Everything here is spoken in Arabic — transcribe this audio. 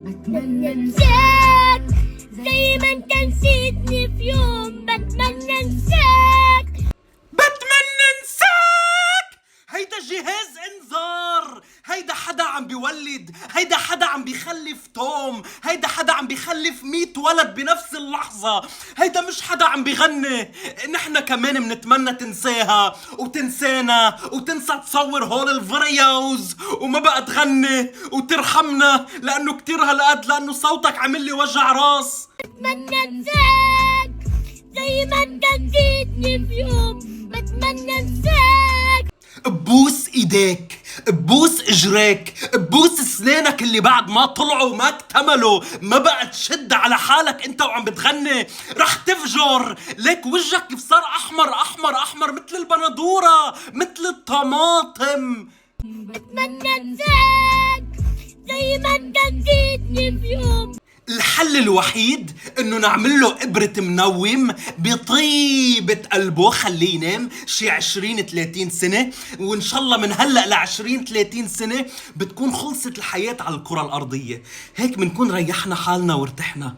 بتمنى انساك زي ما انت نسيتني في يوم. بتمنى انساك، بتمنى انساك. هيدا جهاز انذار، هيدا حدا عم بيولد، هيدا حدا عم بيخلف توم، هيدا حدا عم بيخلف 100 ولد بنفس اللحظة، هيدا مش حدا عم بيغني. نحنا كمان منتمنى تنساها وتنسانا وتنسى تصور هول الفيديوز وما بقى تغني وترحمنا، لانه كتير هالقد، لانه صوتك عامل لي وجع راس. بتمنى انساك زي ما انت نسيتني في يوم. بتمنى انساك، ببوس ايديك، ببوس اجريك، ببوس سنانك اللي بعد ما طلعوا ما اكتملوا ما بقى تشد على حالك انت وعم بتغني. رح تفجر ليك وجهك كيف صار احمر احمر احمر مثل البندورة مثل الطماطم. بتمنى انساك زي ما انت نسيتني في يوم. الحل الوحيد انه نعمل له ابرة منوم بطيبة قلبه خليه ينام شي 20-30 سنة، وان شاء الله من هلأ ل20-30 سنة بتكون خلصت الحياة على الكرة الارضية. هيك بنكون ريحنا حالنا وارتحنا.